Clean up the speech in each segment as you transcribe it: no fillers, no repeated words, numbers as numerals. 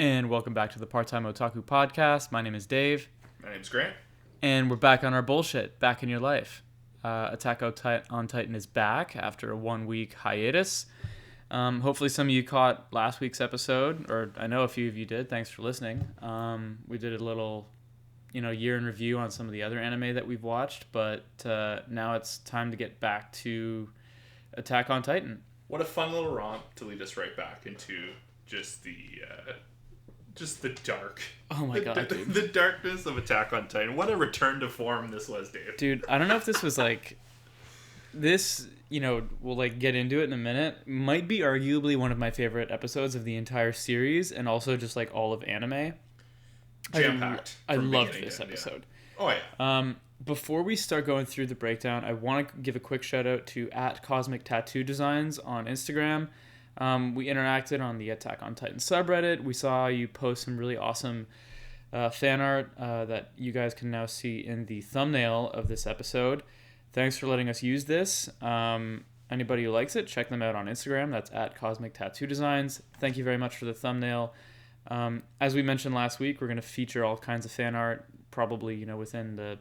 And welcome back to the Part-Time Otaku Podcast. My name is Dave. My name's Grant. And we're back on our bullshit, back in your life. Attack on Titan is back after a 1-week hiatus. Hopefully some of you caught last week's episode, or I know a few of you did. Thanks for listening. We did a little, year in review on some of the other anime that we've watched, but now it's time to get back to Attack on Titan. What a fun little romp to lead us right back into just the dark. Oh my god, dude. The darkness of Attack on Titan. What a return to form this was, Dave. Dude, I don't know if this was this, we'll get into it in a minute, might be arguably one of my favorite episodes of the entire series and also just all of anime. Jam-packed. I loved this episode. Oh yeah. Before we start going through the breakdown, I want to give a quick shout out to @CosmicTattooDesigns on Instagram. We interacted on the Attack on Titan subreddit. We saw you post some really awesome fan art that you guys can now see in the thumbnail of this episode. Thanks for letting us use this. Anybody who likes it, check them out on Instagram. That's @CosmicTattooDesigns. Thank you very much for the thumbnail. As we mentioned last week, we're going to feature all kinds of fan art, probably within the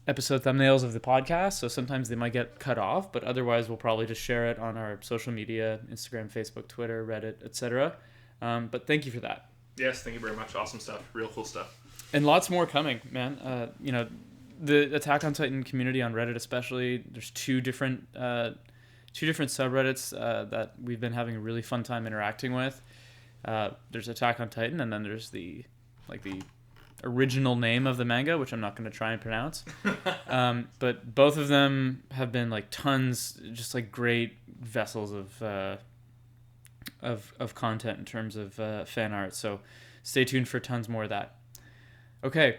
episode thumbnails of the podcast, so sometimes they might get cut off, but otherwise we'll probably just share it on our social media, Instagram, Facebook, Twitter, Reddit, etc. But thank you for that. Yes, thank you very much. Awesome stuff. Real cool stuff. And lots more coming, man. The Attack on Titan community on Reddit especially, there's two different subreddits that we've been having a really fun time interacting with. There's Attack on Titan, and then there's the original name of the manga, which I'm not going to try and pronounce. But both of them have been tons, just great vessels of content in terms of fan art. So stay tuned for tons more of that. Okay,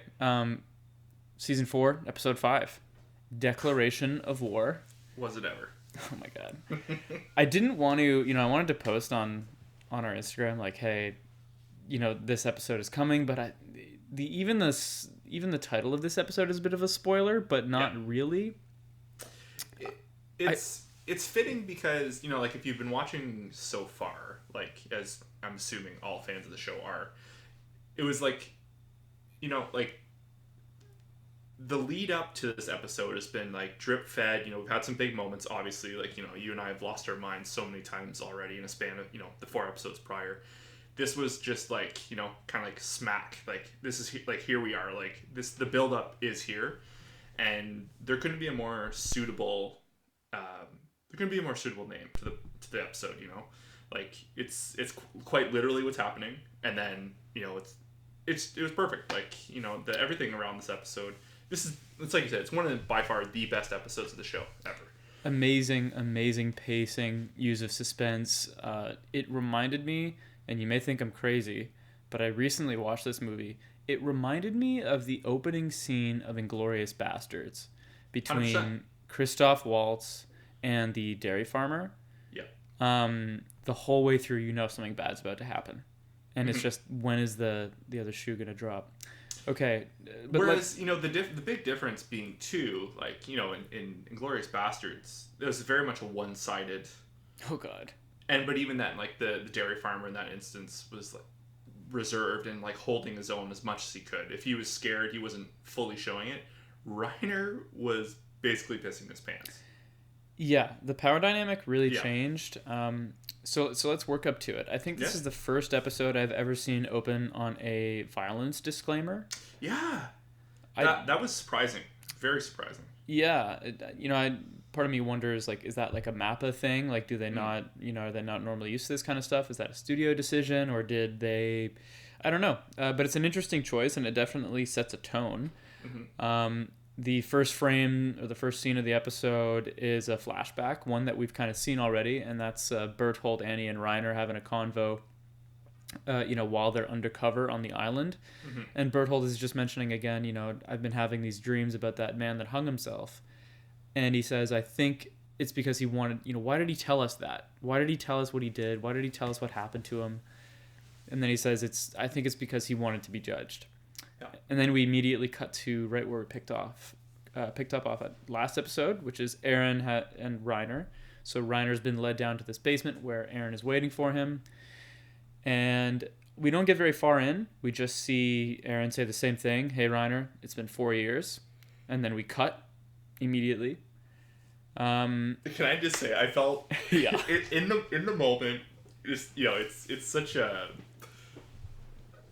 season 4, episode 5, Declaration of War. Was it ever? Oh my god. I didn't want to, I wanted to post on our Instagram hey, this episode is coming, but even the title of this episode is a bit of a spoiler, but not really. It's fitting because if you've been watching so far, as I'm assuming all fans of the show are, it was the lead up to this episode has been drip fed. We've had some big moments, obviously. You and I have lost our minds so many times already in a span of the 4 episodes prior. This was just kind of smack. This is here we are. The build up is here, and there couldn't be a more suitable. There couldn't be a more suitable name to the episode. It's quite literally what's happening, and then it was perfect. Everything around this episode. It's like you said. It's one of by far the best episodes of the show ever. Amazing pacing, use of suspense. It reminded me. And you may think I'm crazy, but I recently watched this movie. It reminded me of the opening scene of Inglourious Basterds between 100%. Christoph Waltz and the dairy farmer. Yeah. The whole way through, something bad's about to happen. And it's just, when is the other shoe going to drop? Okay. But whereas, the big difference being too, in Inglourious Basterds, it was very much a one-sided... Oh, God. But even then, the dairy farmer in that instance was reserved and holding his own as much as he could. If he was scared, he wasn't fully showing it. Reiner was basically pissing his pants. Yeah, the power dynamic really changed. So let's work up to it. I think this is the first episode I've ever seen open on a violence disclaimer. Yeah, that was surprising. Very surprising. Yeah, part of me wonders, is that a MAPPA thing? Do they not, are they not normally used to this kind of stuff? Is that a studio decision, or did they... I don't know. But it's an interesting choice, and it definitely sets a tone. Mm-hmm. The first frame, or the first scene of the episode, is a flashback, one that we've kind of seen already, and that's Berthold, Annie, and Reiner having a convo, while they're undercover on the island. Mm-hmm. And Berthold is just mentioning again, I've been having these dreams about that man that hung himself. And he says, I think it's because he wanted, why did he tell us that? Why did he tell us what he did? Why did he tell us what happened to him? And then he says, I think it's because he wanted to be judged. Yeah. And then we immediately cut to right where we picked up off at last episode, which is Eren and Reiner. So Reiner's been led down to this basement where Eren is waiting for him. And we don't get very far in. We just see Aaron say the same thing. Hey, Reiner, it's been 4 years. And then we cut immediately. Can I just say, I felt Yeah. in the moment, it's such a.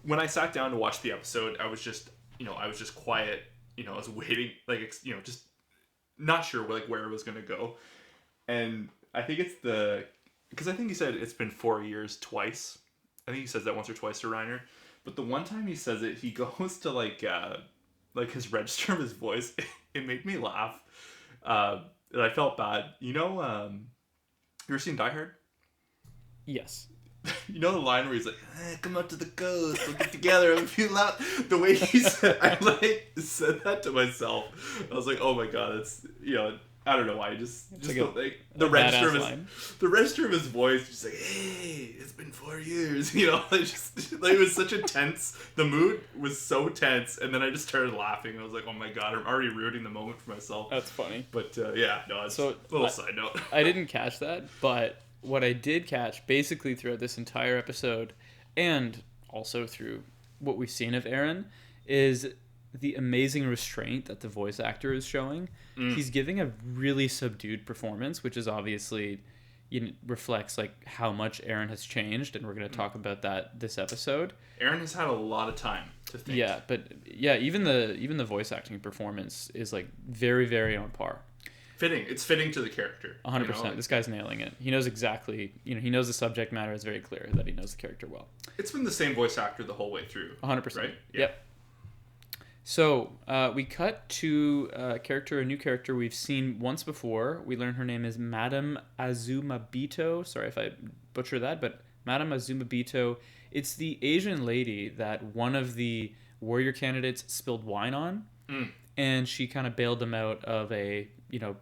When I sat down to watch the episode, I was just quiet. I was waiting, just not sure where it was gonna go, and I think it's because I think he said it's been 4 years twice. I think he says that once or twice to Reiner, but the one time he says it, he goes to his register of his voice. It made me laugh. And I felt bad. You ever seen Die Hard? Yes. You know the line where he's like, "Come out to the coast, we'll get together, and feel loud." The way he said, I said that to myself. I was like, "Oh my god, it's I don't know why." The register of his voice, just like, "Hey, it's been 4 years." It was such a tense. The mood was so tense, and then I just started laughing. I was like, "Oh my god, I'm already ruining the moment for myself." That's funny. But it's a little side note. I didn't catch that, but what I did catch basically throughout this entire episode, and also through what we've seen of Aaron, is the amazing restraint that the voice actor is showing. He's giving a really subdued performance, which is obviously reflects how much Aaron has changed, and we're going to talk about that this episode. Aaron has had a lot of time to think. Yeah, but even the voice acting performance is very, very on par. It's fitting to the character. 100%. This guy's nailing it. He knows exactly, he knows the subject matter is very clear that he knows the character well. It's been the same voice actor the whole way through. 100%. Right? Yeah. Yep. So we cut to a new character we've seen once before. We learn her name is Madame Azumabito. Sorry if I butcher that, but Madame Azumabito. It's the Asian lady that one of the warrior candidates spilled wine on. And she kind of bailed them out of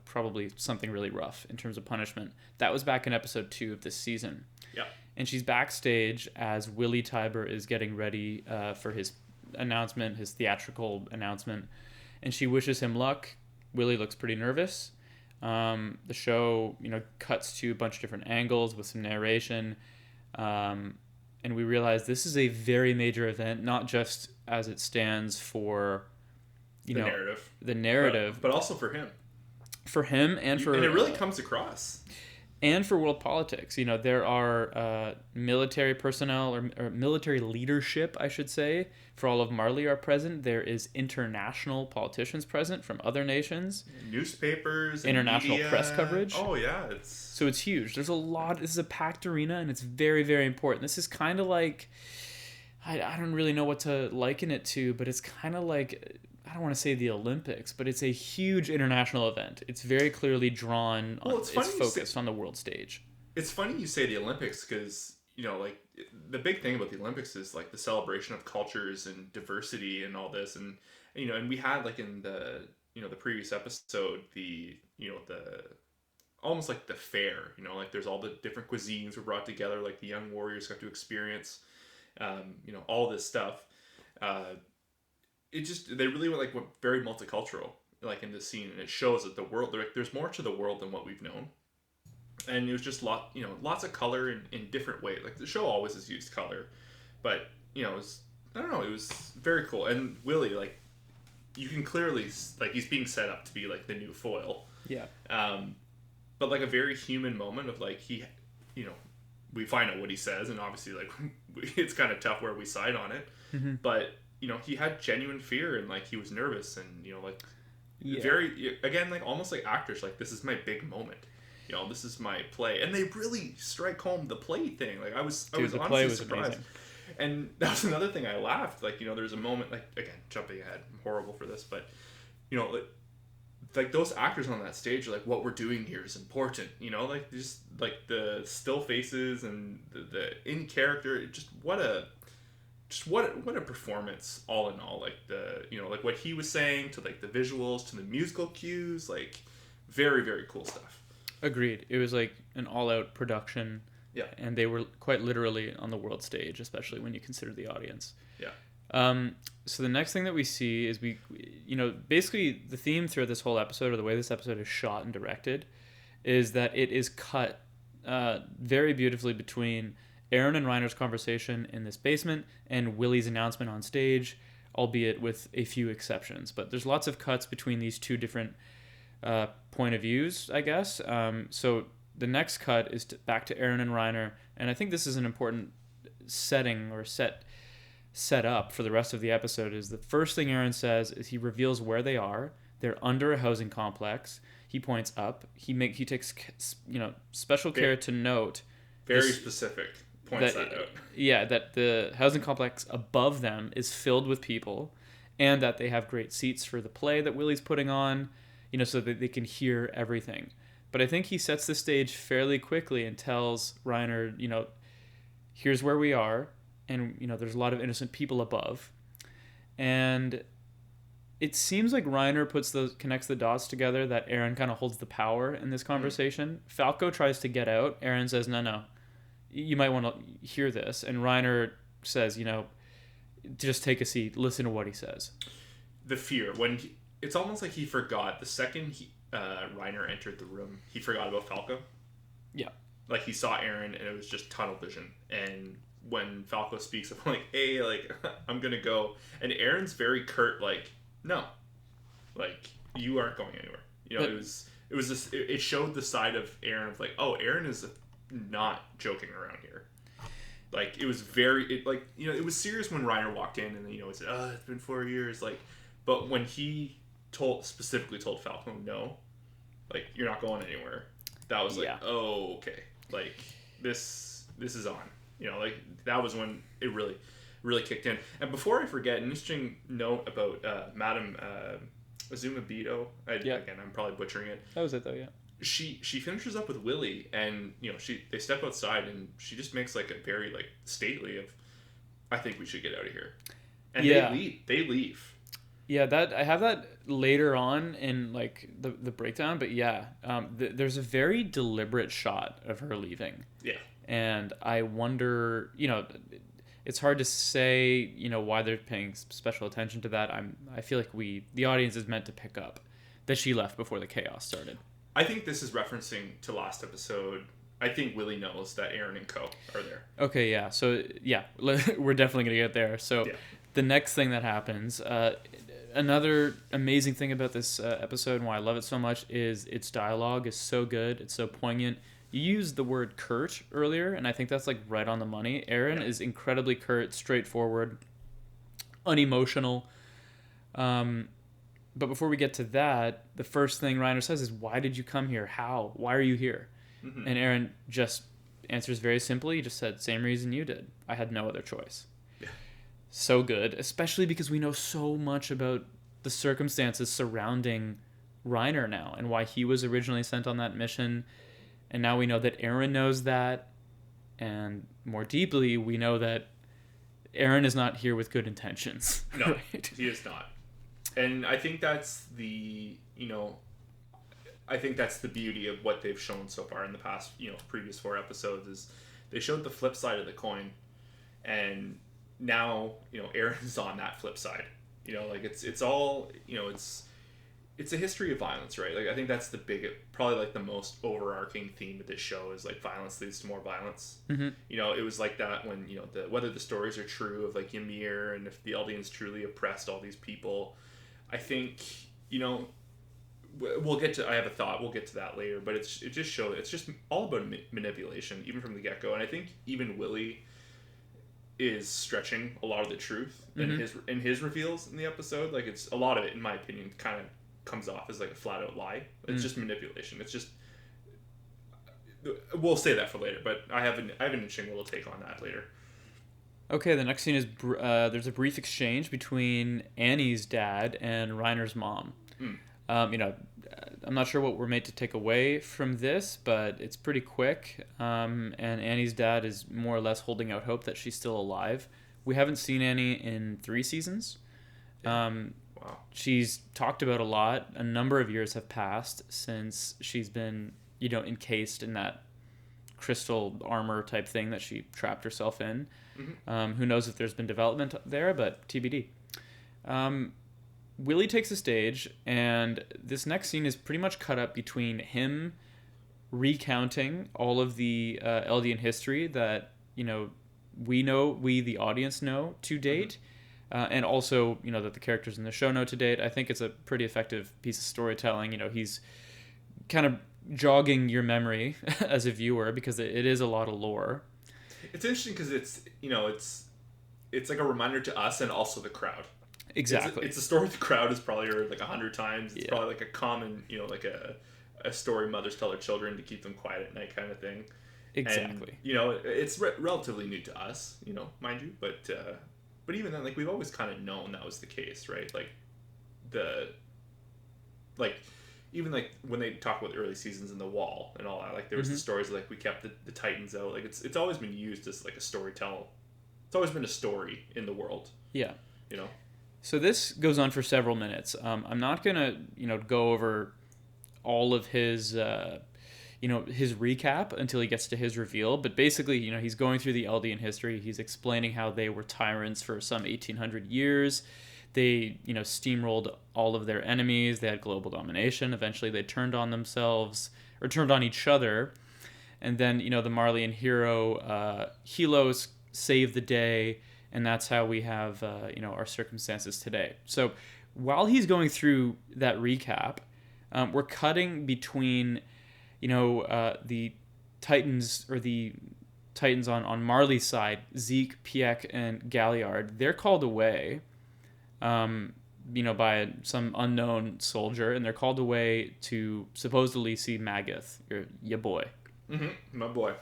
probably something really rough in terms of punishment. That was back in episode 2 of this season. Yeah. And she's backstage as Willie Tiber is getting ready for his announcement, his theatrical announcement. And she wishes him luck. Willie looks pretty nervous. The show, cuts to a bunch of different angles with some narration. And we realize this is a very major event, not just as it stands for the narrative, but also for him. For him and it really comes across. And for world politics. There are military personnel or military leadership, I should say, for all of Marley are present. There is international politicians present from other nations. Newspapers, international media. Press coverage. Oh, yeah. So it's huge. There's a lot. This is a packed arena, and it's very, very important. This is kind of like, I don't really know what to liken it to, but it's kind of like, I don't want to say the Olympics, but it's a huge international event. It's very clearly drawn on, it's focused on the world stage. It's funny you say the Olympics because, the big thing about the Olympics is the celebration of cultures and diversity and all this. And we had in the, the previous episode, the almost the fair, there's all the different cuisines were brought together, the young warriors got to experience, all this stuff. They really went very multicultural in this scene, and it shows that the world there's more to the world than what we've known, and it was just lots of color in different ways. The show always has used color, but it was very cool. And Willie, you can clearly he's being set up to be the new foil. Yeah. But a very human moment of he, we find out what he says, and obviously it's kind of tough where we side on it, but. He had genuine fear and he was nervous and very again almost like actors this is my big moment, this is my play, and they really strike home the play thing. I was honestly surprised. Amazing. And that was another thing I laughed there's a moment again jumping ahead, I'm horrible for this, but those actors on that stage are what we're doing here is important, just the still faces and the in character, just what a performance all in all. What he was saying to the visuals to the musical cues, very, very cool stuff. Agreed. It was an all-out production. Yeah. And they were quite literally on the world stage, especially when you consider the audience. Yeah. So the next thing that we see is basically the theme throughout this whole episode, or the way this episode is shot and directed, is that it is cut very beautifully between Aaron and Reiner's conversation in this basement and Willie's announcement on stage, albeit with a few exceptions. But there's lots of cuts between these two different point of views, I guess. So the next cut is back to Aaron and Reiner, and I think this is an important setting or set up for the rest of the episode. Is the first thing Aaron says is he reveals where they are. They're under a housing complex. He points up. He takes special care to note very specific points that out. Yeah, that the housing complex above them is filled with people, and that they have great seats for the play that Willie's putting on, so that they can hear everything. But I think he sets the stage fairly quickly and tells Reiner, here's where we are, and there's a lot of innocent people above, and it seems like Reiner connects the dots together, that Aaron kind of holds the power in this conversation. Falco tries to get out. Aaron says, no, you might want to hear this. And Reiner says, just take a seat, listen to what he says. The fear. It's almost like he forgot. The second Reiner entered the room, he forgot about Falco. Yeah. Like, he saw Aaron, and it was just tunnel vision. And when Falco speaks, I'm like, hey, like, I'm going to go. And Aaron's very curt, like, no, like, you aren't going anywhere. It showed the side of Aaron of like, oh, Aaron is not joking around here. Like, it was it was serious when Reiner walked in, and then, he said, oh, it's been 4 years. Like, but when he specifically told Falco, no, like, you're not going anywhere. That was like, oh, okay. Like, this is on. Like, that was when it really kicked in. And before I forget, an interesting note about Madame Azumabito. Again, I'm probably butchering it. That was it, though, yeah. She finishes up with Willie, and they step outside, and she just makes like a very like stately of, I think we should get out of here. And they leave. Yeah, that I have that later on in like the breakdown, but there's a very deliberate shot of her leaving. Yeah. And I wonder, it's hard to say, why they're paying special attention to that. I feel like the audience is meant to pick up that she left before the chaos started. I think this is referencing to last episode. I think Willie knows that Aaron and Co are there. Okay, yeah. So, we're definitely going to get there. So, the next thing that happens, another amazing thing about this episode and why I love it so much is its dialogue is so good. It's so poignant. You used the word curt earlier, and I think that's like right on the money. Aaron is incredibly curt, straightforward, unemotional. But before we get to that, the first thing Reiner says is, why did you come here? How? Why are you here? Mm-hmm. And Aaron just answers very simply. He just said, same reason you did. I had no other choice. Yeah. So good, especially because we know so much about the circumstances surrounding Reiner now and why he was originally sent on that mission. And now we know that Aaron knows that. And more deeply, we know that Aaron is not here with good intentions. No, right? He is not. And I think that's the beauty of what they've shown so far in the past, previous 4 episodes, is they showed the flip side of the coin. And now, Aaron's on that flip side. Like, it's all, it's a history of violence, right? Like, I think that's probably like the most overarching theme of this show is like violence leads to more violence. Mm-hmm. It was like that when, whether the stories are true of like Ymir and if the Eldians truly oppressed all these people. I think, we'll get to, I have a thought, we'll get to that later, but it just shows, it's just all about manipulation, even from the get-go. And I think even Willie is stretching a lot of the truth in his reveals in the episode. Like, it's a lot of it, in my opinion, kind of comes off as like a flat-out lie. It's just manipulation. It's just, we'll say that for later, but I have an interesting little take on that later. Okay, the next scene is there's a brief exchange between Annie's dad and Reiner's mom. I'm not sure what we're made to take away from this, but it's pretty quick. And Annie's dad is more or less holding out hope that she's still alive. We haven't seen Annie in 3 seasons. Wow. She's talked about a lot. A number of years have passed since she's been, encased in that crystal armor type thing that she trapped herself in. Mm-hmm. Who knows if there's been development there, but TBD. Willie takes the stage, and this next scene is pretty much cut up between him recounting all of the Eldian history that we the audience know to date, and also that the characters in the show know to date. I think it's a pretty effective piece of storytelling. He's kind of jogging your memory as a viewer because it is a lot of lore. It's interesting because it's like a reminder to us and also the crowd. Exactly. It's a story the crowd has probably heard like 100 times. It's probably like a common, like a story mothers tell their children to keep them quiet at night kind of thing. Exactly. And, it's relatively new to us, mind you, but even then, like, we've always kind of known that was the case, right? Even like when they talk about the early seasons in The Wall and all that, like there was the stories like we kept the Titans out. Like it's always been used as like a storytell. It's always been a story in the world. Yeah. So this goes on for several minutes. I'm not gonna go over all of his his recap until he gets to his reveal. But basically, he's going through the Eldian history. He's explaining how they were tyrants for some 1800 years. They, steamrolled all of their enemies. They had global domination. Eventually, they turned on themselves, or turned on each other. And then, the Marleyan hero, Helos, saved the day. And that's how we have, our circumstances today. So while he's going through that recap, we're cutting between, the Titans, or the Titans on Marley's side, Zeke, Piek, and Galliard. They're called away. By some unknown soldier, and they're called away to supposedly see Magath, your boy. Mm-hmm. My boy.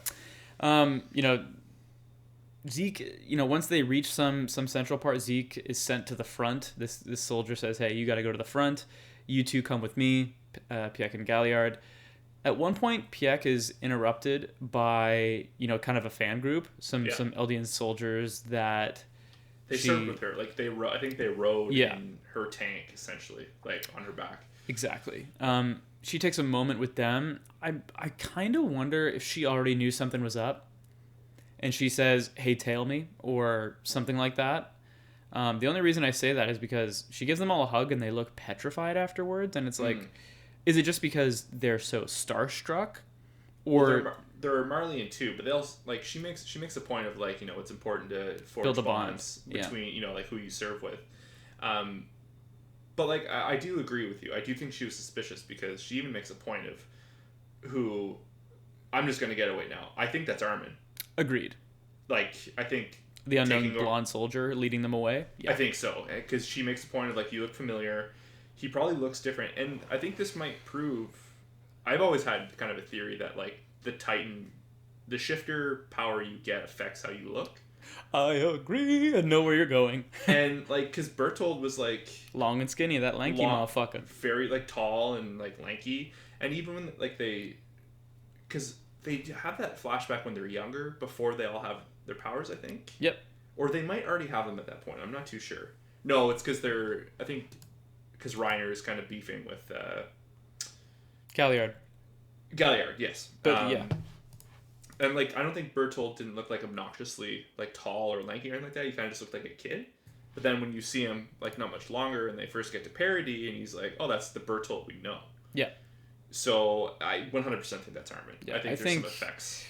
Zeke, once they reach some central part, Zeke is sent to the front. This soldier says, "Hey, you got to go to the front. You two come with me, Piek and Galliard." At one point, Piek is interrupted by kind of a fan group, some Eldian soldiers that. They served with her. Like I think they rode in her tank essentially, like on her back. Exactly. She takes a moment with them. I kind of wonder if she already knew something was up, and she says, "Hey, tail me," or something like that. The only reason I say that is because she gives them all a hug and they look petrified afterwards, and it's like, is it just because they're so starstruck, or? Well, they're Marleyan too, but they also like she makes a point of like it's important to forge build a bonds between like who you serve with, but like I do agree with you. I do think she was suspicious because she even makes a point of who I'm just gonna get away now. I think that's Armin. Agreed. Like I think the unknown blonde soldier leading them away. Yeah. I think so because she makes a point of like you look familiar. He probably looks different, and I think this might prove. I've always had kind of a theory that like. The shifter power you get affects how you look. I agree. I know where you're going. And like, because Bertold was like long and skinny, that lanky motherfucker. Very like tall and like lanky, and even when like because they have that flashback when they're younger before they all have their powers, I think. Yep. Or they might already have them at that point. I'm not too sure. No, it's because because Reiner is kind of beefing with Galliard, yes. But and like I don't think Bertold didn't look like obnoxiously like tall or lanky or anything like that. He kind of just looked like a kid. But then when you see him like not much longer and they first get to parody and he's like, oh, that's the Bertold we know. Yeah. So I 100% think that's Armin. Yeah, I think some effects.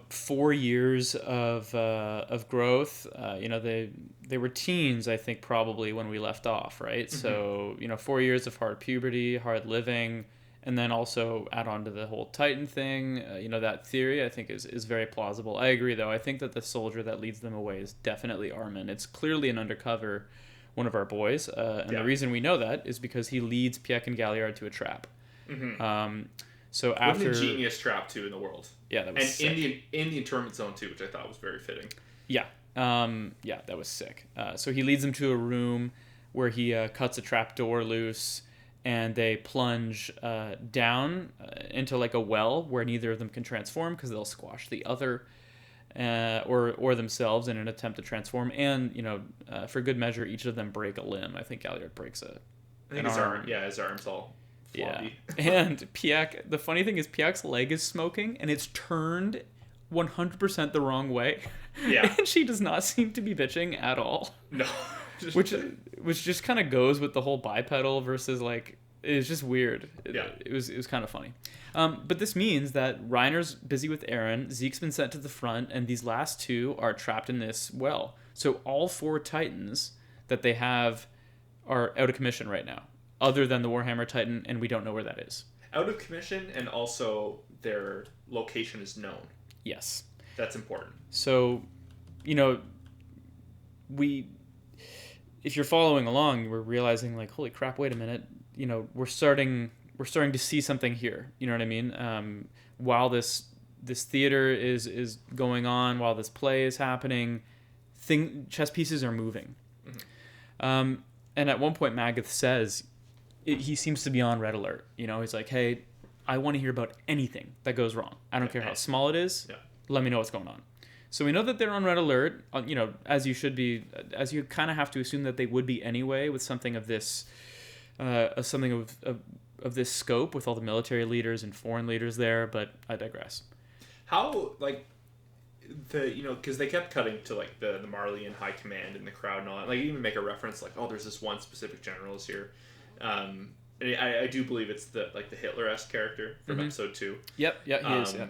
4 years of growth. They were teens, I think, probably when we left off, right? Mm-hmm. So 4 years of hard puberty, hard living. And then also add on to the whole Titan thing, that theory I think is very plausible. I agree, though. I think that the soldier that leads them away is definitely Armin. It's clearly an undercover, one of our boys. The reason we know that is because he leads Piek and Galliard to a trap. Mm-hmm. So after... What an ingenious trap, too, in the world. Yeah, that was sick. And in the internment zone, too, which I thought was very fitting. Yeah. That was sick. So he leads them to a room where he cuts a trap door loose, and they plunge down into like a well where neither of them can transform because they'll squash the other or themselves in an attempt to transform. And for good measure, each of them break a limb. I think Galliard breaks an arm. Yeah, his arm's all floppy. Yeah. And Piek, the funny thing is Piek's leg is smoking and it's turned 100% the wrong way. Yeah. And she does not seem to be bitching at all. No. which just kind of goes with the whole bipedal versus like It was just weird. It was kind of funny. But this means that Reiner's busy with Eren, Zeke's been sent to the front, and these last two are trapped in this well. So all 4 Titans that they have are out of commission right now, other than the Warhammer Titan, and we don't know where that is. Out of commission, and also their location is known. Yes. That's important. So, if you're following along, we're realizing like, holy crap, wait a minute, we're starting to see something here. You know what I mean? While this theater is going on, while this play is happening, chess pieces are moving. Mm-hmm. And at one point, Magath says, he seems to be on red alert. He's like, hey, I want to hear about anything that goes wrong. I don't care how small it is. Yeah. Let me know what's going on. So we know that they're on red alert, as you should be, as you kind of have to assume that they would be anyway with something of this, something of this scope with all the military leaders and foreign leaders there, but I digress. How, because they kept cutting to, the Marley and high command and the crowd and all that. Even make a reference, there's this one specific general is here. And I do believe it's the Hitler-esque character from episode 2. Yep, he is, yeah.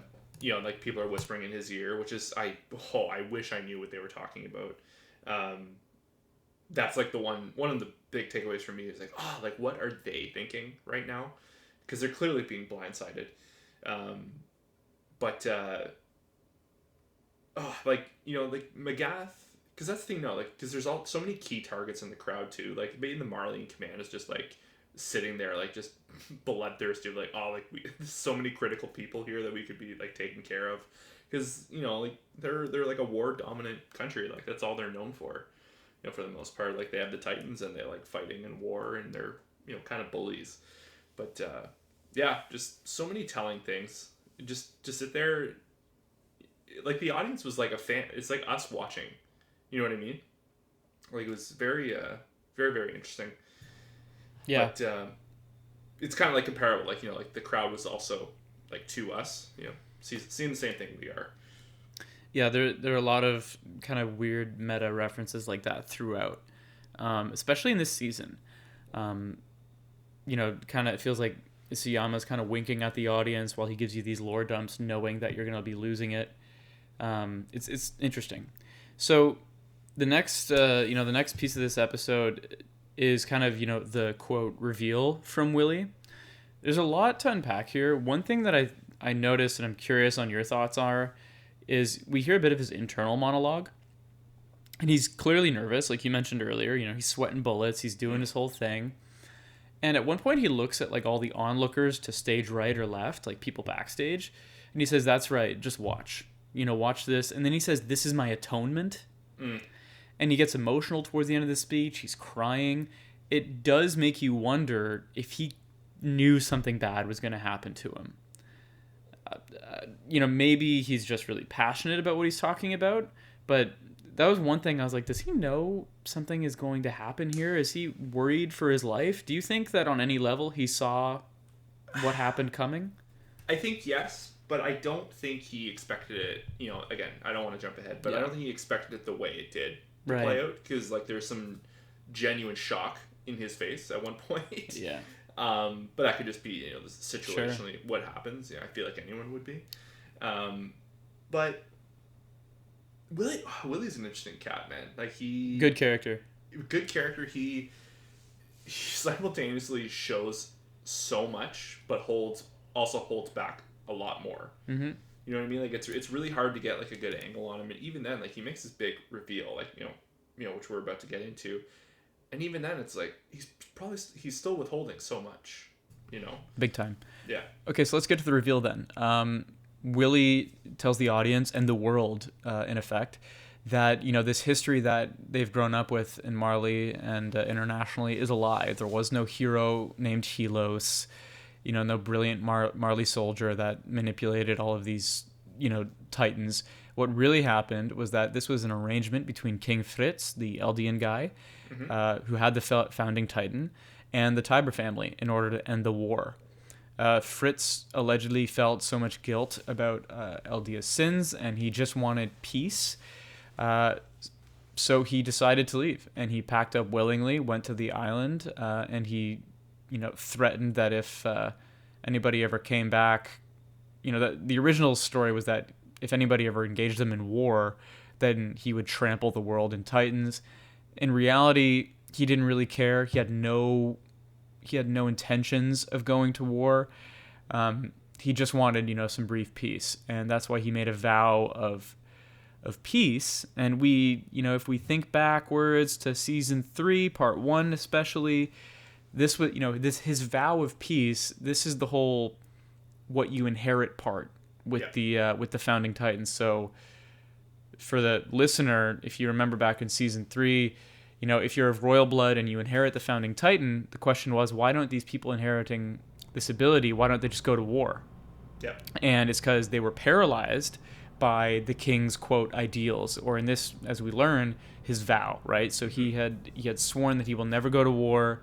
People are whispering in his ear, which is, I wish I knew what they were talking about. That's the one of the big takeaways for me is what are they thinking right now? Because they're clearly being blindsided. Magath, because that's the thing now, because there's so many key targets in the crowd too. Being the Marley in command is just sitting there just bloodthirsty, there's so many critical people here that we could be taken care of, because they're a war dominant country, that's all they're known for, for the most part. They have the Titans and they fighting in war, and they're kind of bullies, but just so many telling things. Just to sit there, the audience was a fan. It's us watching, you know what I mean? It was very very, very interesting. Yeah. But it's kind of comparable. The crowd was also to us, seeing the same thing we are. Yeah, there are a lot of kind of weird meta references like that throughout, especially in this season. Kind of it feels like Isayama's kind of winking at the audience while he gives you these lore dumps, knowing that you're going to be losing it. It's interesting. So the next piece of this episode is kind of, the quote reveal from Willie. There's a lot to unpack here. One thing that I noticed, and I'm curious on your thoughts is we hear a bit of his internal monologue, and he's clearly nervous. Like you mentioned earlier, he's sweating bullets. He's doing his whole thing. And at one point he looks at all the onlookers to stage right or left, people backstage. And he says, that's right. Just watch, watch this. And then he says, this is my atonement. And he gets emotional towards the end of the speech. He's crying. It does make you wonder if he knew something bad was going to happen to him. Maybe he's just really passionate about what he's talking about. But that was one thing I was like, does he know something is going to happen here? Is he worried for his life? Do you think that on any level he saw what happened coming? I think yes, but I don't think he expected it. Again, I don't want to jump ahead, but I don't think he expected it the way it did to play out, because there's some genuine shock in his face at one point. Yeah. But that could just be situationally what happens. I feel like anyone would be. But Willie's an interesting cat, man. Good character. He simultaneously shows so much, but holds back a lot more. Mm-hmm. You know what I mean? It's really hard to get a good angle on him, and even then, he makes this big reveal, which we're about to get into, and even then, it's he's still withholding so much, Big time. Yeah. Okay, so let's get to the reveal then. Willie tells the audience and the world, in effect, that this history that they've grown up with in Marley and internationally is a lie. There was no hero named Helos. No brilliant Marley soldier that manipulated all of these, Titans. What really happened was that this was an arrangement between King Fritz, the Eldian guy, who had the founding Titan, and the Tiber family in order to end the war. Fritz allegedly felt so much guilt about Eldia's sins, and he just wanted peace. So he decided to leave, and he packed up willingly, went to the island, and he threatened that if anybody ever came back, the original story was that if anybody ever engaged them in war, then he would trample the world in Titans. In reality, he didn't really care. He had no intentions of going to war. He just wanted, some brief peace, and that's why he made a vow of peace. And we, if we think backwards to season 3, part 1 especially, this was, his vow of peace. This is the whole what you inherit part with the founding Titans. So for the listener, if you remember back in season 3, if you're of royal blood and you inherit the founding Titan, the question was, why don't these people inheriting this ability, why don't they just go to war? Yeah. And it's because they were paralyzed by the king's, quote, ideals, or in this, as we learn, his vow, right? So he had sworn that he will never go to war,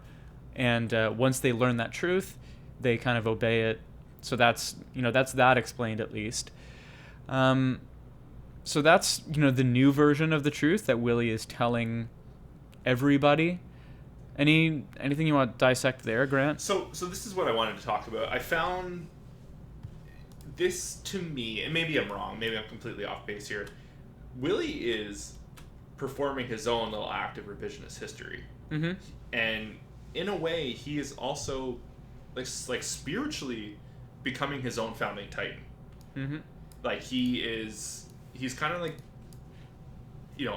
and once they learn that truth, they kind of obey it. So that's that explained at least. So that's, the new version of the truth that Willie is telling everybody. Anything you want to dissect there, Grant? So this is what I wanted to talk about. I found this, to me, and maybe I'm wrong, maybe I'm completely off base here, Willie is performing his own little act of revisionist history. Mm-hmm. And in a way, he is also like spiritually becoming his own founding Titan. Mm-hmm. Like he's kind of like,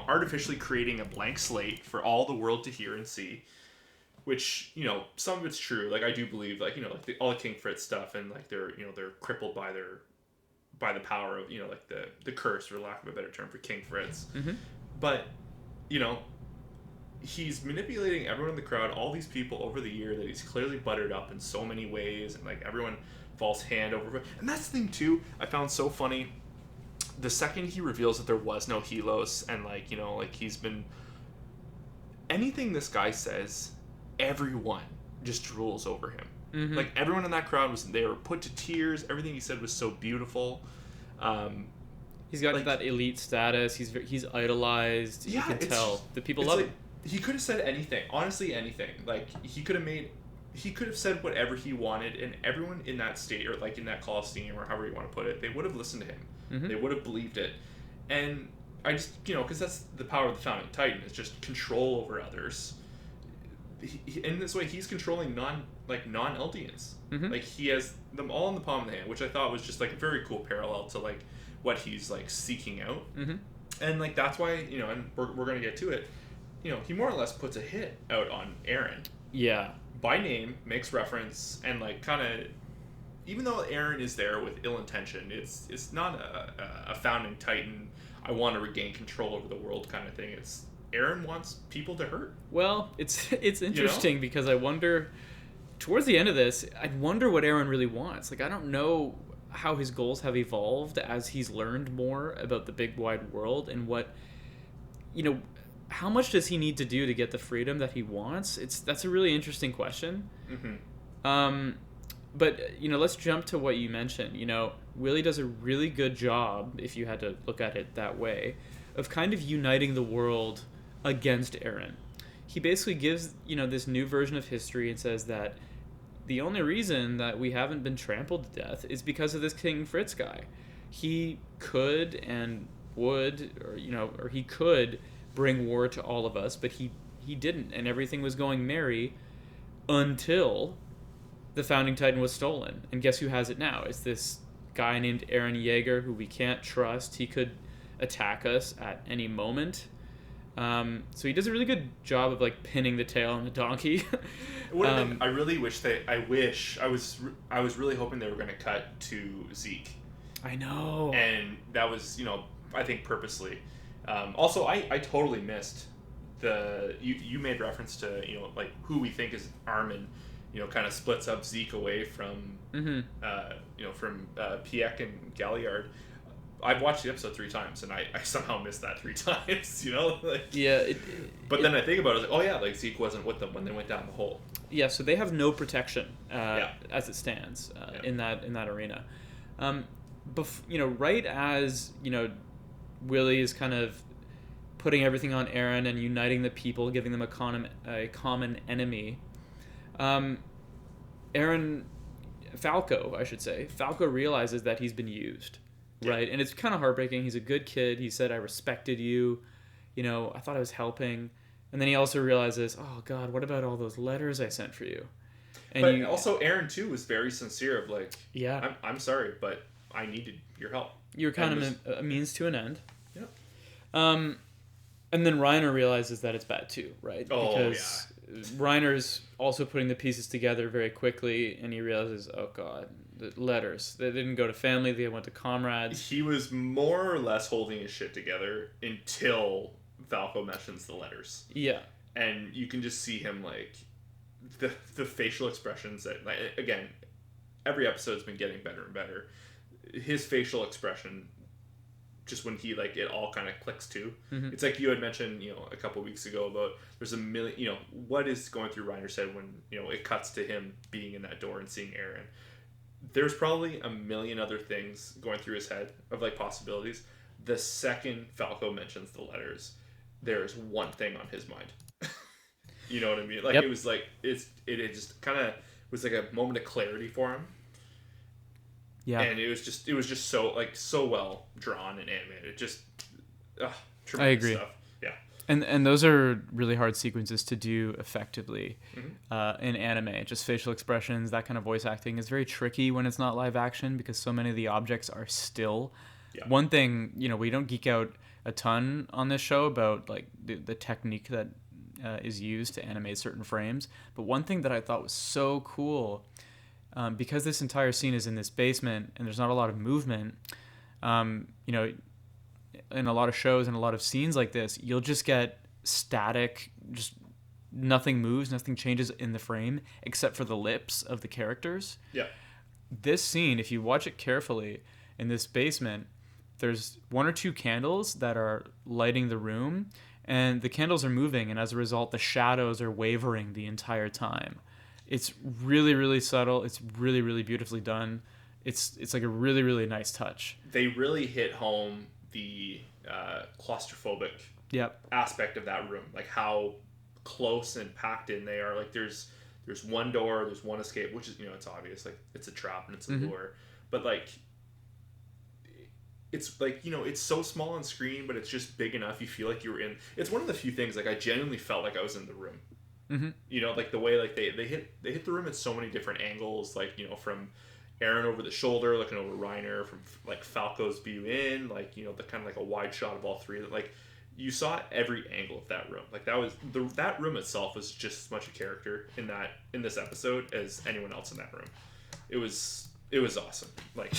artificially creating a blank slate for all the world to hear and see, which, some of it's true. Like I do believe, like, all the King Fritz stuff, and like they're crippled by the power of, like the curse, for lack of a better term, for King Fritz. Mm-hmm. But, he's manipulating everyone in the crowd, all these people over the year that he's clearly buttered up in so many ways, and like everyone falls hand over. And that's the thing too, I found so funny. The second he reveals that there was no Helos, and like, he's been, anything this guy says, everyone just drools over him. Mm-hmm. Like everyone in that crowd they were put to tears. Everything he said was so beautiful. He's got that elite status. He's idolized. Yeah, you can tell the people love him. He could have said anything, honestly, anything. Like he could have said whatever he wanted, and everyone in that state, or like in that Coliseum, or however you want to put it, they would have listened to him. Mm-hmm. They would have believed it. And I just, because that's the power of the founding Titan, is just control over others. In this way, he's controlling non-Eldians. Mm-hmm. Like he has them all in the palm of the hand, which I thought was just like a very cool parallel to like what he's like seeking out. Mm-hmm. And like that's why, and we're gonna get to it. He more or less puts a hit out on Aaron. Yeah. By name, makes reference, and like kind of, even though Aaron is there with ill intention, it's not a founding Titan, I want to regain control over the world kind of thing. It's Aaron wants people to hurt. Well, it's interesting because I wonder, towards the end of this, I wonder what Aaron really wants. Like, I don't know how his goals have evolved as he's learned more about the big wide world, and what, how much does he need to do to get the freedom that he wants? That's a really interesting question. Mm-hmm. But let's jump to what you mentioned. Willie does a really good job, if you had to look at it that way, of kind of uniting the world against Aaron. He basically gives, this new version of history and says that the only reason that we haven't been trampled to death is because of this King Fritz guy. He could and would, or he could bring war to all of us, but he didn't, and everything was going merry until the founding Titan was stolen. And guess who has it now? It's this guy named Aaron Yeager, who we can't trust. He could attack us at any moment. So he does a really good job of like pinning the tail on the donkey. I really wish I was really hoping they were going to cut to Zeke. I know. And that was, I think purposely. Also, I totally missed you made reference to, like who we think is Armin, kind of splits up Zeke away from, mm-hmm. From Piek and Galliard. I've watched the episode 3 times, and I somehow missed that 3 times, Like, yeah. But then I think about it, I was like, oh yeah, like Zeke wasn't with them when they went down the hole. Yeah, so they have no protection as it stands in that arena. Right as Willie is kind of putting everything on Aaron and uniting the people, giving them a common enemy. Aaron Falco, I should say, Falco realizes that he's been used, right? And it's kind of heartbreaking. He's a good kid. He said, "I respected you. You know, I thought I was helping." And then he also realizes, "Oh God, what about all those letters I sent for you?" And but also Aaron too was very sincere of like, yeah, I'm sorry, but I needed your help. you were kind of a means to an end. Yeah. And then Reiner realizes that it's bad too, right? Oh, because Reiner's also putting the pieces together very quickly, and he realizes, oh God, the letters. They didn't go to family, they went to comrades. He was more or less holding his shit together until Falco mentions the letters. Yeah. And you can just see him, like, the facial expressions that, like, again, every episode's been getting better and better. His facial expression, just when he, like, it all kind of clicks too. Mm-hmm. It's like you had mentioned, you know, a couple weeks ago about there's a million, you know, what is going through Reiner's head when, you know, it cuts to him being in that door and seeing Aaron. There's probably a million other things going through his head of, like, possibilities. The second Falco mentions the letters, there's one thing on his mind. You know what I mean? Like, It was like, it just kind of was like a moment of clarity for him. Yeah. And it was just so, like, so well drawn and animated. Just, tremendous I agree. Stuff. Yeah. And those are really hard sequences to do effectively in anime. Just facial expressions, that kind of voice acting is very tricky when it's not live action because so many of the objects are still. Yeah. One thing, you know, we don't geek out a ton on this show about, like, the technique that is used to animate certain frames. But one thing that I thought was so cool, because this entire scene is in this basement and there's not a lot of movement, you know, in a lot of shows and a lot of scenes like this, you'll just get static, just nothing moves, nothing changes in the frame except for the lips of the characters. Yeah. This scene, if you watch it carefully, in this basement, there's one or two candles that are lighting the room, and the candles are moving, and as a result, the shadows are wavering the entire time. It's really, really subtle. It's really, really beautifully done. It's like a really, really nice touch. They really hit home the claustrophobic aspect of that room, like how close and packed in they are. Like there's one door, there's one escape, which is, you know, it's obvious, like it's a trap and it's a lure, but like it's like, you know, it's so small on screen, but it's just big enough you feel like you were in. It's one of the few things, like, I genuinely felt like I was in the room. You know, like the way, like they hit the room at so many different angles, like, you know, from Aaron over the shoulder looking over Reiner, from like Falco's view in, like, you know, the kind of like a wide shot of all three, that, like, you saw every angle of that room. Like that was that room itself was just as much a character in this episode as anyone else in that room. It was awesome. Like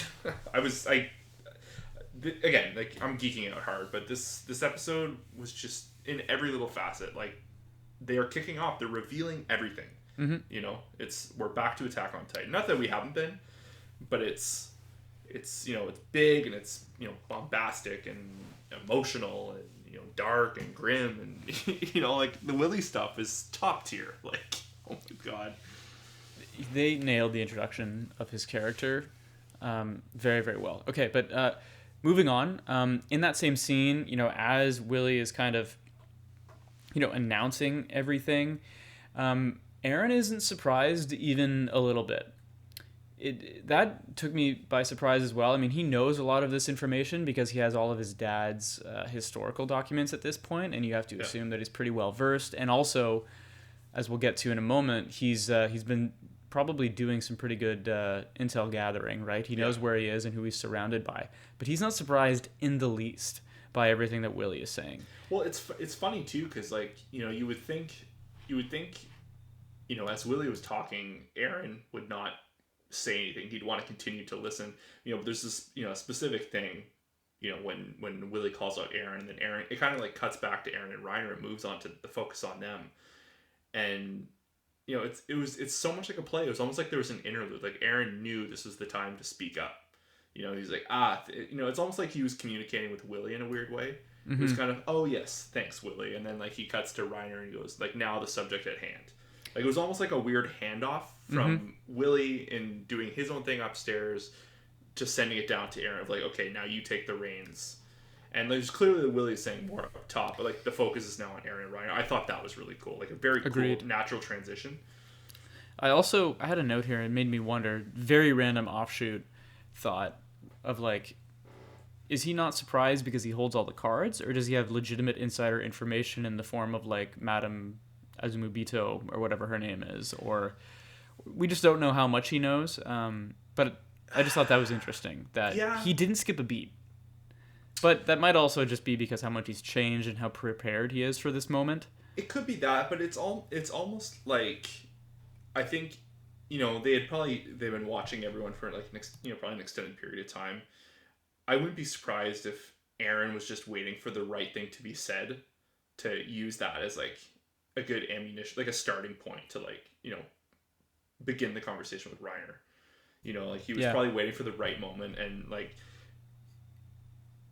again, like, I'm geeking out hard, but this episode was just in every little facet. Like, they are kicking off, they're revealing everything. You know, we're back to Attack on Titan. Not that we haven't been, but it's you know, it's big and it's, you know, bombastic and emotional and, you know, dark and grim and you know, like the Willy stuff is top tier. Like, oh my God, they nailed the introduction of his character very, very well. Okay, but moving on, in that same scene, you know, as Willy is kind of, you know, announcing everything, Aaron isn't surprised even a little bit. That took me by surprise as well. I mean, he knows a lot of this information because he has all of his dad's historical documents at this point, and you have to assume that he's pretty well versed. And also, as we'll get to in a moment, he's been probably doing some pretty good intel gathering, right? He knows where he is and who he's surrounded by. But he's not surprised in the least by everything that Willy is saying. Well, it's funny too, because, like, you know, you would think, you know, as Willy was talking, Aaron would not say anything. He'd want to continue to listen. You know, there's this, you know, specific thing, you know, when Willy calls out Aaron, and then Aaron, it kind of like cuts back to Aaron and Reiner. It moves on to the focus on them, and you know, it's so much like a play. It was almost like there was an interlude. Like, Aaron knew this was the time to speak up. You know, he's like, you know, it's almost like he was communicating with Willy in a weird way. It was kind of, oh yes, thanks, Willy. And then, like, he cuts to Reiner and he goes, like, now the subject at hand. Like, it was almost like a weird handoff from Willy in doing his own thing upstairs to sending it down to Aaron of, like, okay, now you take the reins. And there's clearly the Willy saying more up top, but, like, the focus is now on Aaron and Reiner. I thought that was really cool. Like, a very cool, natural transition. I had a note here and it made me wonder, very random offshoot thought of like, is he not surprised because he holds all the cards, or does he have legitimate insider information in the form of like Madame Azumabito or whatever her name is, or we just don't know how much he knows. But I just thought that was interesting that he didn't skip a beat. But that might also just be because how much he's changed and how prepared he is for this moment. It could be that, but it's almost like, I think, they've been watching everyone for like probably an extended period of time. I wouldn't be surprised if Aaron was just waiting for the right thing to be said to use that as like a good ammunition, like a starting point to like, begin the conversation with Reiner. Like he was probably waiting for the right moment, and like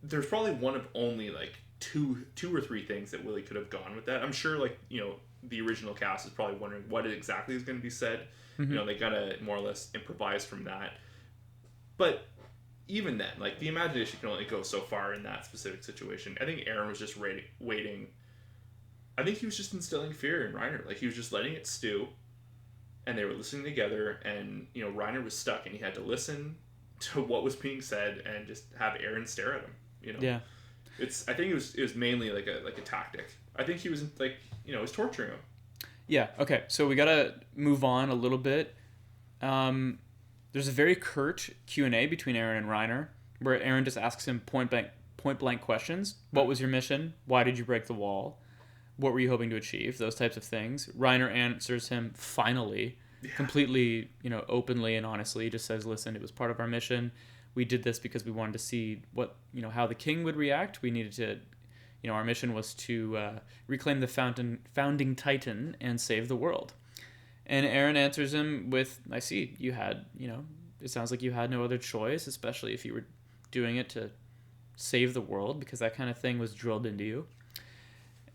there's probably one of only like two or three things that Willie could have gone with that. I'm sure like, the original cast is probably wondering what exactly is going to be said. Mm-hmm. They gotta more or less improvise from that. But even then, like, the imagination can only go so far in that specific situation. I think Aaron was just waiting. I think he was just instilling fear in Reiner. Like, he was just letting it stew, and they were listening together, and, Reiner was stuck, and he had to listen to what was being said and just have Aaron stare at him, Yeah. I think it was mainly like a tactic. I think he was, like, he was torturing him. Yeah, okay, so we gotta move on a little bit. There's a very curt Q&A between Aaron and Reiner, where Aaron just asks him point blank questions. What was your mission? Why did you break the wall? What were you hoping to achieve? Those types of things. Reiner answers him finally, completely, openly and honestly. He just says, listen, it was part of our mission. We did this because we wanted to see how the king would react. We needed to, our mission was to reclaim the founding titan and save the world. And Aaron answers him with, I see, you had, it sounds like you had no other choice, especially if you were doing it to save the world, because that kind of thing was drilled into you.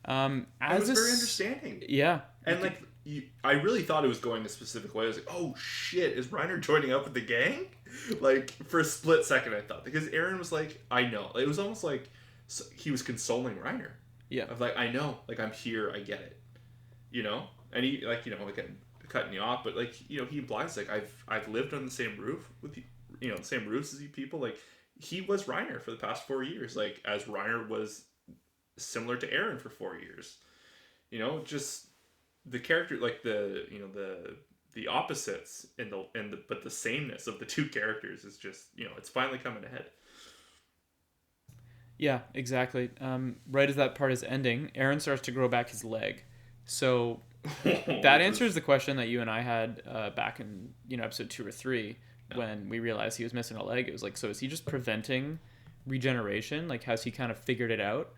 It was very understanding. Yeah. And, like, I really thought it was going a specific way. I was like, oh, shit, is Reiner joining up with the gang? Like, for a split second, I thought. Because Aaron was like, I know. It was almost like he was consoling Reiner. Yeah. Of, like, I know. Like, I'm here. I get it. And he, like, like, cutting you off, but like, he implies like I've lived on the same roof with the same roofs as you people. Like, he was Reiner for the past 4 years, like as Reiner was similar to Aaron for 4 years. Just the character, like the opposites but the sameness of the two characters is just, it's finally coming ahead. Yeah, exactly. Right as that part is ending, Aaron starts to grow back his leg. So that answers the question that you and I had back in episode 2 or 3 when we realized he was missing a leg. It was like, so is he just preventing regeneration? Like, has he kind of figured it out?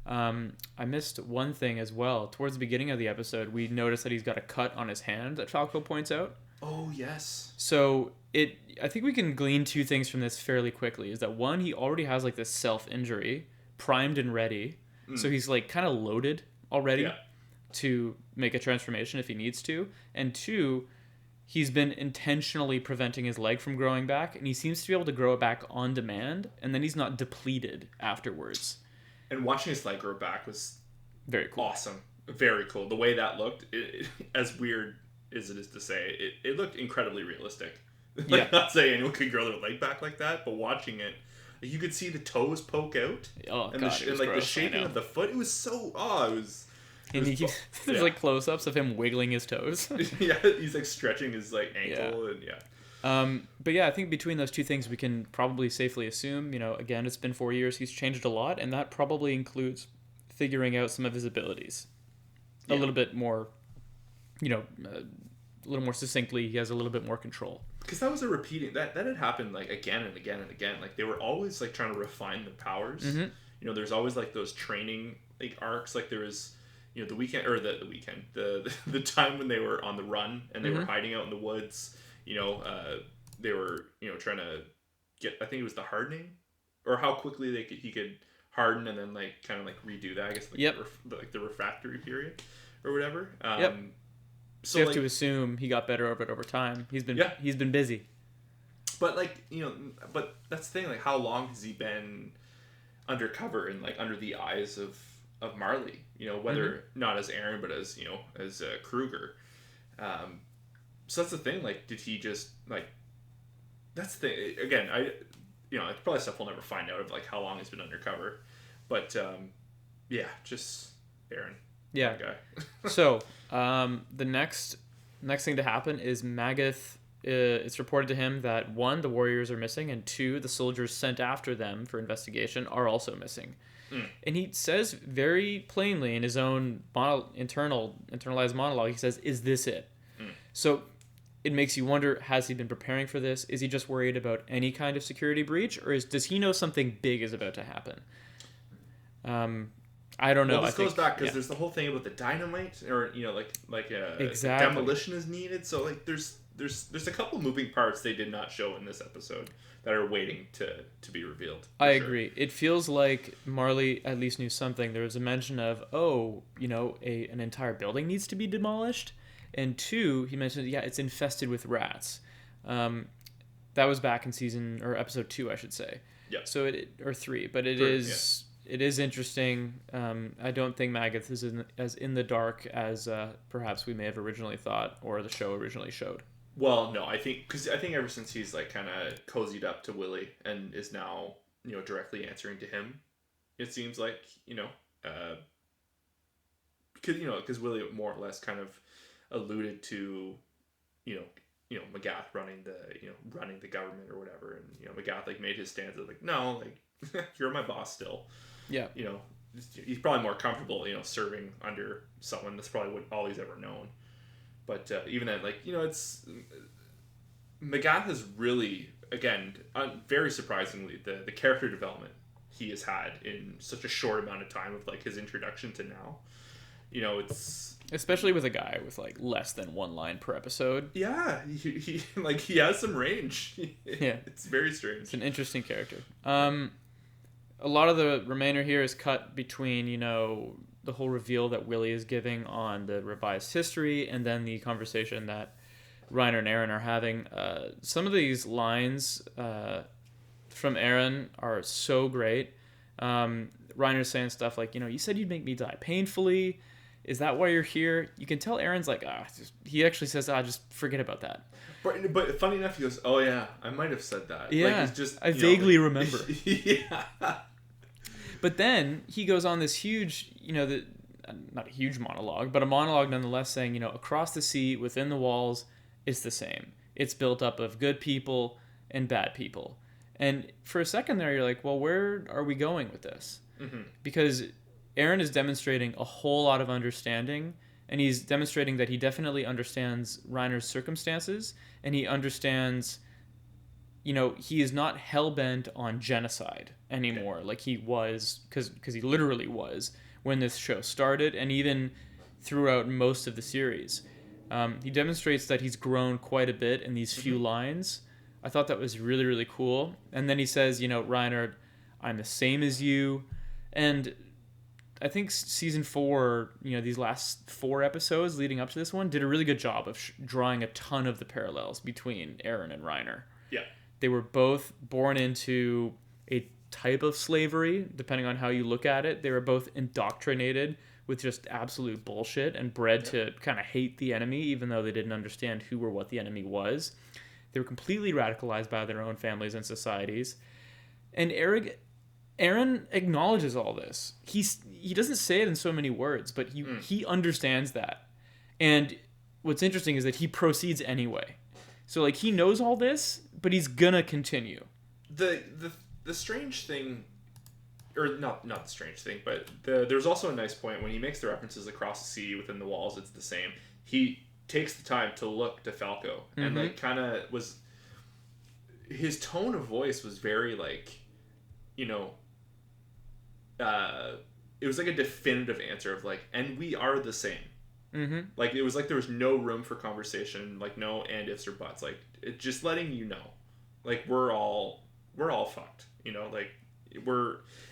I missed one thing as well. Towards the beginning of the episode, we noticed that he's got a cut on his hand that Falco points out. Oh, yes. So I think we can glean two things from this fairly quickly. Is that one, he already has like this self-injury primed and ready. So he's like kind of loaded already to make a transformation if he needs to. And two, he's been intentionally preventing his leg from growing back, and he seems to be able to grow it back on demand, and then he's not depleted afterwards. And watching his leg grow back was very cool. Awesome. Very cool. The way that looked, as weird as it is to say, it looked incredibly realistic. Like, not saying anyone could grow their leg back like that, but watching it, like, you could see the toes poke out. Oh, and God, and like the shaping of the foot, it was so there's like close-ups of him wiggling his toes. Yeah, he's like stretching his like ankle and but yeah, I think between those two things we can probably safely assume, again, it's been 4 years, he's changed a lot, and that probably includes figuring out some of his abilities a little bit more, a little more succinctly. He has a little bit more control. Because that was a repeating that had happened like again and again and again. Like, they were always like trying to refine their powers. Mm-hmm. There's always like those training like arcs. Like, there was the weekend or the weekend the time when they were on the run and they were hiding out in the woods. They were trying to get, I think it was the hardening, or how quickly he could harden and then like kind of like redo that. I guess like the refractory period or whatever. So you have to assume he got better over time. He's been busy. But like, but that's the thing. Like, how long has he been undercover and like under the eyes of Marley? Whether not as Aaron, but as as Kruger. So that's the thing. Like, did he just like? That's the thing. Again, it's probably stuff we'll never find out of, like how long he's been undercover. But yeah, just Aaron. Yeah. Guy. So the next thing to happen is Magath. It's reported to him that 1, the warriors are missing, and 2, the soldiers sent after them for investigation are also missing. And he says very plainly in his own internalized monologue, he says, "Is this it?" So it makes you wonder, has he been preparing for this? Is he just worried about any kind of security breach, or does he know something big is about to happen? I don't know. Well, this goes back because there's the whole thing about the dynamite, or exactly. demolition is needed. So like there's a couple moving parts they did not show in this episode that are waiting to be revealed. I agree. It feels like Marley at least knew something. There was a mention of, an entire building needs to be demolished, and 2, he mentioned, it's infested with rats. That was back in episode 2, I should say. Yeah. So or 3, but it is. Yeah. It is interesting. I don't think Magath is as in the dark as perhaps we may have originally thought, or the show originally showed. Well, no, I think ever since he's like kind of cozied up to Willie and is now directly answering to him, it seems like because Willie more or less kind of alluded to Magath running the government or whatever, and Magath like made his stance of like, no, like you're my boss still. Yeah. He's probably more comfortable serving under someone. That's probably all he's ever known. But even then, like, it's Magath has really, again, very surprisingly, the character development he has had in such a short amount of time of like his introduction to now. It's especially with a guy with like less than 1 line per episode. Yeah, he has some range. Yeah, it's very strange. It's an interesting character. A lot of the remainder here is cut between the whole reveal that Willie is giving on the revised history, and then the conversation that Reiner and Aaron are having. Some of these lines from Aaron are so great. Reiner's saying stuff like, you said you'd make me die painfully. Is that why you're here? You can tell Aaron's like, he actually says, just forget about that. But funny enough, he goes, oh yeah, I might have said that. Yeah, like, it's just, I vaguely remember. Yeah. But then he goes on this huge, not a huge monologue, but a monologue nonetheless, saying, across the sea, within the walls, it's the same. It's built up of good people and bad people. And for a second there, you're like, well, where are we going with this? Mm-hmm. Because Aaron is demonstrating a whole lot of understanding, and he's demonstrating that he definitely understands Reiner's circumstances, and he understands, he is not hell-bent on genocide anymore, like he was, because he literally was when this show started, and even throughout most of the series. He demonstrates that he's grown quite a bit in these few lines. I thought that was really, really cool. And then he says, Reiner, I'm the same as you. And I think season 4, these last 4 episodes leading up to this one, did a really good job of drawing a ton of the parallels between Aaron and Reiner. Yeah. They were both born into a type of slavery, depending on how you look at it. They were both indoctrinated with just absolute bullshit and bred to kind of hate the enemy, even though they didn't understand who or what the enemy was. They were completely radicalized by their own families and societies. And Aaron acknowledges all this. He doesn't say it in so many words, but he understands that. And what's interesting is that he proceeds anyway. So like he knows all this, but he's gonna continue. The strange thing, or not the strange thing, but there's also a nice point when he makes the references across the sea, within the walls, it's the same. He takes the time to look to Falco, and like kind of was, his tone of voice was very like, it was like a definitive answer of like, and we are the same. Mm-hmm. Like it was like there was no room for conversation, like no and ifs or buts, like it just letting like we're all fucked, like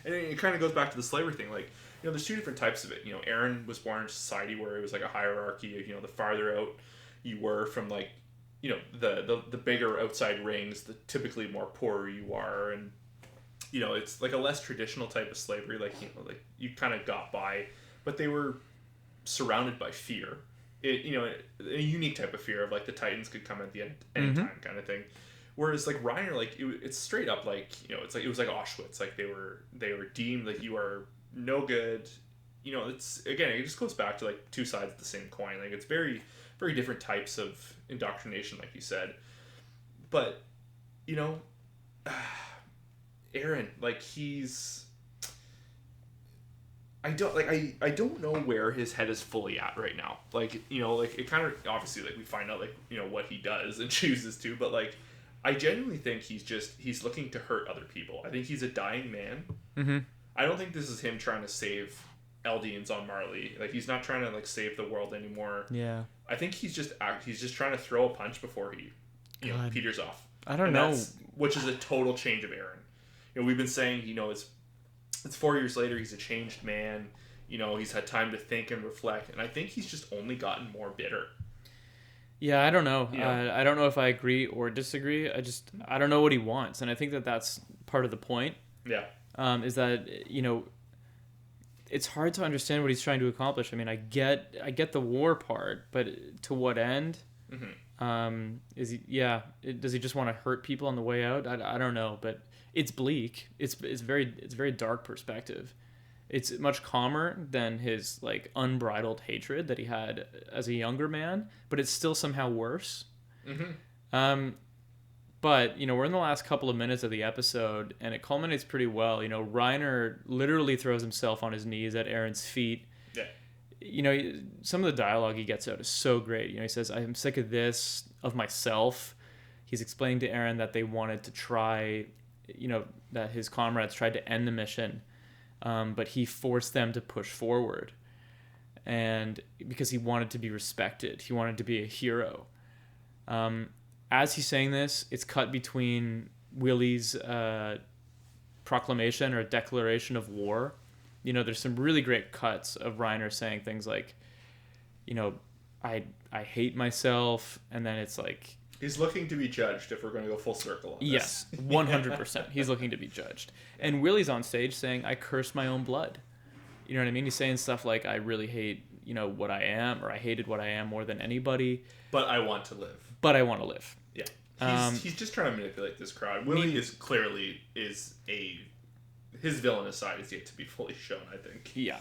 and it kind of goes back to the slavery thing, like there's 2 different types of it. Aaron was born in a society where it was like a hierarchy, the farther out you were from like the bigger outside rings, the typically more poorer you are, and it's like a less traditional type of slavery, like like you kind of got by, but they were surrounded by fear, a unique type of fear of like the Titans could come at the end anytime kind of thing. Whereas like Reiner, like it's straight up like it's like it was like Auschwitz. Like they were deemed like you are no good. It's again it just goes back to like two sides of the same coin. Like it's very very different types of indoctrination, like you said. But Aaron, like he's. I don't know where his head is fully at right now. Like like it kind of obviously like we find out like what he does and chooses to, but like I genuinely think he's looking to hurt other people. I think he's a dying man. Mm-hmm. I don't think this is him trying to save Eldians on Marley. Like he's not trying to like save the world anymore. Yeah. I think he's just trying to throw a punch before he peters off. I don't know. Which is a total change of Aaron. We've been saying it's 4 years later. He's a changed man. He's had time to think and reflect, and I think he's just only gotten more bitter. Yeah, I don't know. I don't know if I agree or disagree. I don't know what he wants, and I think that that's part of the point. Yeah. Is that it's hard to understand what he's trying to accomplish. I mean, I get the war part, but to what end? Mm-hmm. Does he just want to hurt people on the way out? I don't know, but it's bleak. It's very dark perspective. It's much calmer than his like unbridled hatred that he had as a younger man, but it's still somehow worse. Mm-hmm. But we're in the last couple of minutes of the episode, and it culminates pretty well. Reiner literally throws himself on his knees at Aaron's feet. Yeah. Some of the dialogue he gets out is so great. He says, "I'm sick of this, of myself." He's explaining to Aaron that they wanted to try, that his comrades tried to end the mission, but he forced them to push forward, and because he wanted to be respected, he wanted to be a hero. As he's saying this, it's cut between Willie's proclamation or declaration of war. There's some really great cuts of Reiner saying things like, I hate myself, and then it's like he's looking to be judged. If we're going to go full circle on this. Yes, 100%. He's looking to be judged, and Willie's on stage saying, "I curse my own blood." You know what I mean? He's saying stuff like, "I really hate what I am," or "I hated what I am more than anybody." But I want to live. Yeah. He's just trying to manipulate this crowd. Willie is clearly his villainous side is yet to be fully shown, I think. Yeah.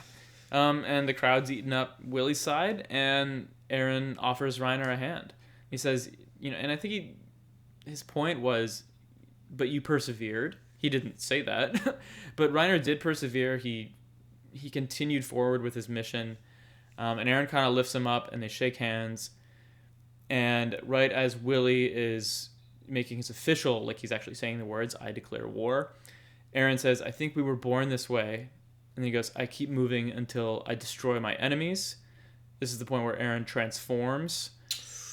And the crowd's eating up Willie's side, and Aaron offers Reiner a hand. He says, and I think his point was, but you persevered. He didn't say that, but Reiner did persevere. He continued forward with his mission, and Aaron kind of lifts him up, and they shake hands. And right as Willie is making his official, like he's actually saying the words, "I declare war," Aaron says, "I think we were born this way." And then he goes, "I keep moving until I destroy my enemies." This is the point where Aaron transforms,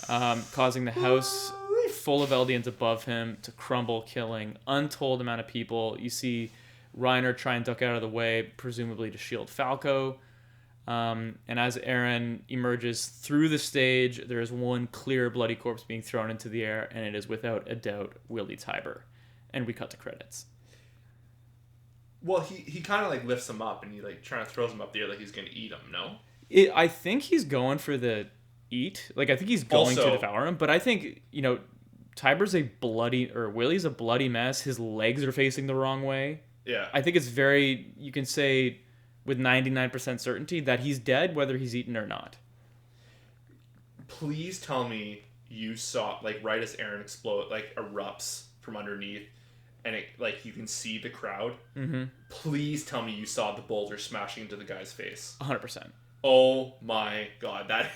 causing the house full of Eldians above him to crumble, killing untold amount of people. You see Reiner try and duck out of the way, presumably to shield Falco. And as Aaron emerges through the stage, there is one clear bloody corpse being thrown into the air, and it is without a doubt Willie Tiber. And we cut to credits. Well, he kind of like lifts him up, and he like trying to throws him up there like he's gonna eat him. No, I think he's going for the eat. Like I think he's going to devour him. But I think Tiber's Willie's a bloody mess. His legs are facing the wrong way. Yeah, I think it's you can say with 99% certainty that he's dead, whether he's eaten or not. Please tell me you saw, like, right as Aaron erupts from underneath, and it, like, you can see the crowd. Mm-hmm. Please tell me you saw the boulder smashing into the guy's face. 100%. Oh my god, that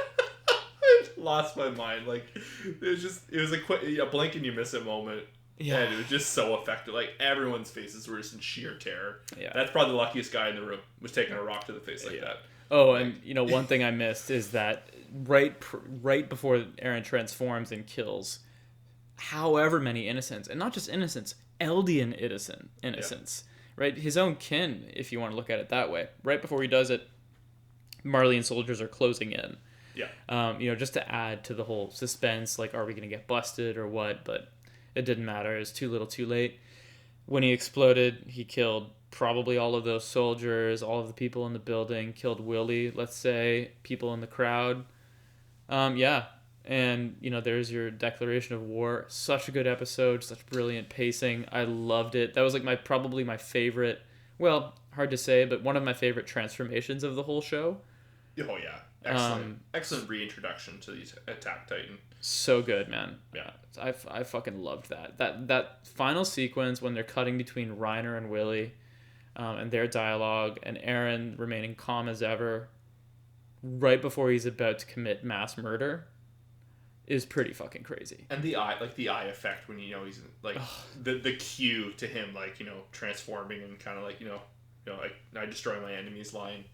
I lost my mind. Like, it was a blink and you miss it moment. Yeah, and it was just so effective. Like, everyone's faces were just in sheer terror. Yeah, that's probably the luckiest guy in the room, was taking a rock to the face like that. Oh, and one thing I missed is that right before Aaron transforms and kills however many innocents, and not just innocents, Eldian innocents, right? His own kin, if you want to look at it that way. Right before he does it, Marleyan soldiers are closing in. Yeah. Just to add to the whole suspense, like, are we going to get busted or what? But it didn't matter. It was too little too late. When he exploded, he killed probably all of those soldiers, all of the people in the building, killed Willie, let's say, people in the crowd. Yeah. And, there's your declaration of war. Such a good episode, such brilliant pacing. I loved it. That was like probably my favorite, well, hard to say, but one of my favorite transformations of the whole show. Oh yeah. Excellent reintroduction to the Attack Titan. So good, man. Yeah. I fucking loved that. That final sequence when they're cutting between Reiner and Willie, and their dialogue, and Eren remaining calm as ever right before he's about to commit mass murder is pretty fucking crazy. And the eye effect when he's like the cue to him transforming and kind of like like I destroy my enemy's line.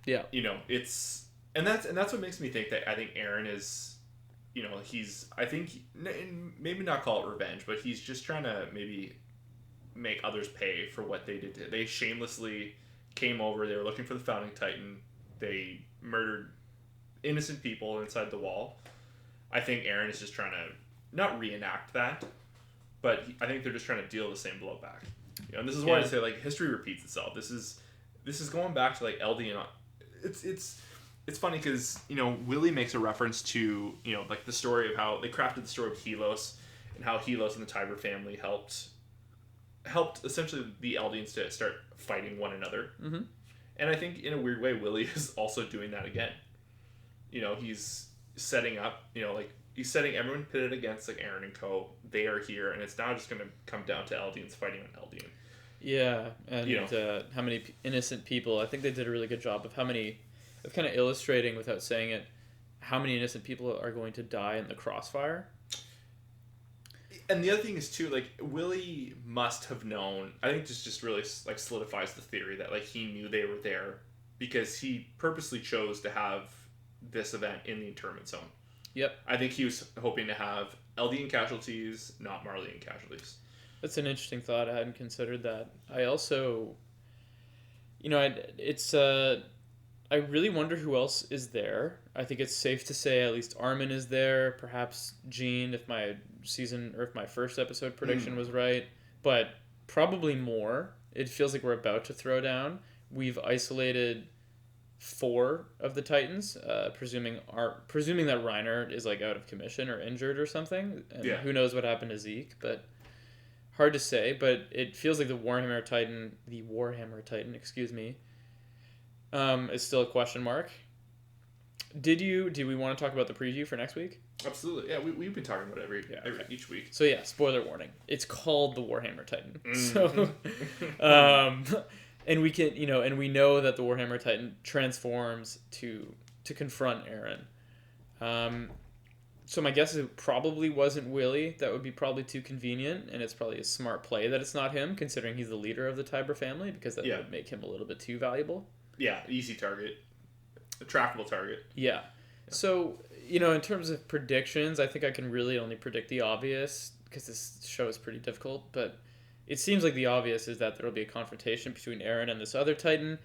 Yeah. It's and that's what makes me think that I think Eren is he's I think maybe not call it revenge, but he's just trying to maybe make others pay for what they did. They shamelessly came over. They were looking for the Founding Titan. They murdered innocent people inside the wall. I think Eren is just trying to not reenact that, but I think they're just trying to deal the same blow back. And this is why I say like history repeats itself. This is going back to like LD and it's funny because Willie makes a reference to like the story of how they crafted the story of Helos and how Helos and the Tiber family helped essentially the Eldians to start fighting one another. Mm-hmm. And I think in a weird way Willie is also doing that again. He's setting up, he's setting everyone pitted against like Eren and co. They are here, and it's now just going to come down to Eldians fighting on Eldian. Yeah, and how many innocent people? I think they did a really good job of kind of illustrating without saying it, how many innocent people are going to die in the crossfire. And the other thing is too, like Willie must have known. I think this just really like solidifies the theory that like he knew they were there because he purposely chose to have this event in the internment zone. Yep. I think he was hoping to have Eldian casualties, not Marleyan casualties. That's an interesting thought. I hadn't considered that. I also, I really wonder who else is there. I think it's safe to say at least Armin is there. Perhaps Jean, if my first episode prediction was right. But probably more. It feels like we're about to throw down. We've isolated 4 of the Titans, presuming that Reiner is like out of commission or injured or something. And who knows what happened to Zeke, but hard to say. But it feels like the Warhammer Titan, excuse me, is still a question mark. Do we want to talk about the preview for next week? Absolutely. Yeah, we've been talking about it each week. So yeah, spoiler warning. It's called the Warhammer Titan. Mm-hmm. So and we can, and we know that the Warhammer Titan transforms to confront Eren. So my guess is it probably wasn't Willie. That would be probably too convenient, and it's probably a smart play that it's not him, considering he's the leader of the Tiber family, because that would make him a little bit too valuable. Yeah, easy target. A trackable target. Yeah. So, in terms of predictions, I think I can really only predict the obvious, because this show is pretty difficult, but it seems like the obvious is that there will be a confrontation between Eren and this other Titan,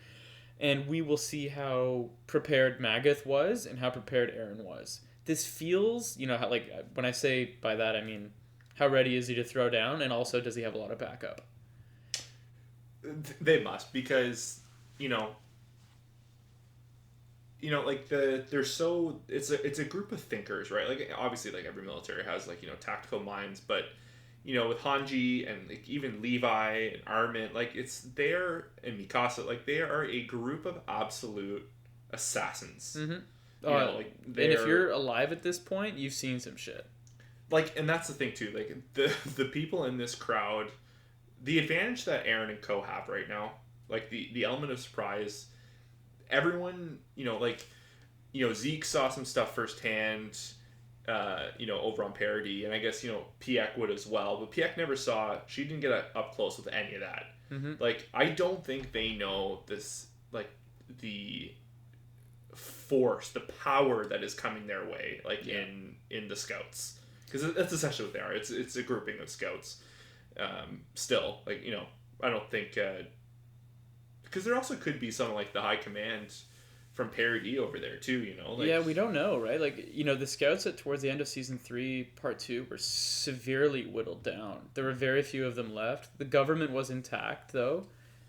and we will see how prepared Magath was and how prepared Eren was. This feels, how, like, when I say by that, I mean, how ready is he to throw down, and also does he have a lot of backup? They must, because, like it's a group of thinkers, right? Like obviously, like every military has like tactical minds, but with Hanji and like even Levi and Armin, like it's and Mikasa, like they are a group of absolute assassins. Mm-hmm. And if you're alive at this point, you've seen some shit. Like, and that's the thing too. Like the people in this crowd, the advantage that Eren and co have right now, like the element of surprise. Everyone, Zeke saw some stuff firsthand, over on Parody, and I guess, Piek would as well, but Piek never she didn't get up close with any of that. Mm-hmm. Like, I don't think they know this, like, the force, the power that is coming their way, like, in the Scouts. Because that's essentially what they are. It's a grouping of Scouts. Still, like, I don't think... because there also could be some like the high command from Parody over there too, Like, yeah, we don't know, right? Like, the Scouts towards the end of season 3, part 2, were severely whittled down. There were very few of them left. The government was intact though,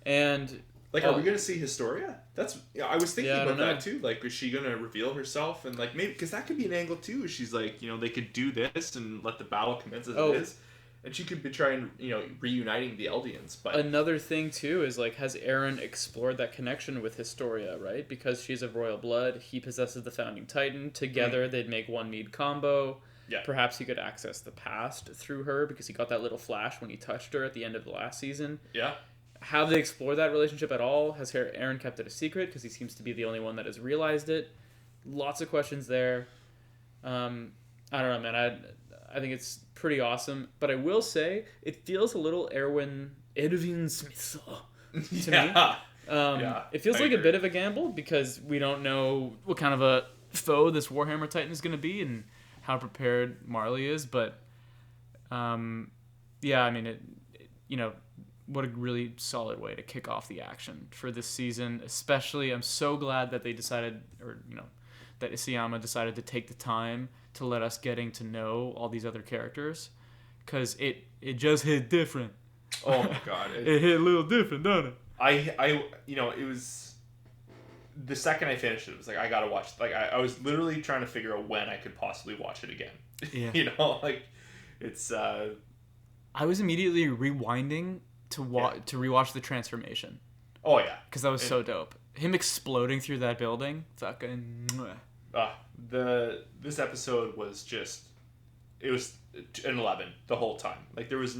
And like, are we gonna see Historia? That's I was thinking about that too. Like, is she gonna reveal herself and like maybe because that could be an angle too. She's like, they could do this and let the battle commence as it is. And she could be trying, reuniting the Eldians. But another thing too is like, has Eren explored that connection with Historia, right? Because she's of royal blood, he possesses the Founding Titan. Together, they'd make one need combo. Yeah. Perhaps he could access the past through her because he got that little flash when he touched her at the end of the last season. Yeah. Have they explored that relationship at all? Has Eren kept it a secret because he seems to be the only one that has realized it? Lots of questions there. I don't know, man. I think it's pretty awesome, but I will say it feels a little Erwin Smith to me. It feels like a bit of a gamble because we don't know what kind of a foe this Warhammer Titan is going to be and how prepared Marley is. But I mean, what a really solid way to kick off the action for this season. Especially, I'm so glad that they decided, that Isayama decided to take the time to let us getting to know all these other characters, because it just hit different. Oh my god, it hit a little different, don't it? It was the second I finished it. It was like I gotta watch. Like I was literally trying to figure out when I could possibly watch it again. Yeah. It's. I was immediately rewinding to rewatch the transformation. Oh yeah, because that was so dope. Him exploding through that building, fucking. This episode was it was an 11 the whole time. Like there was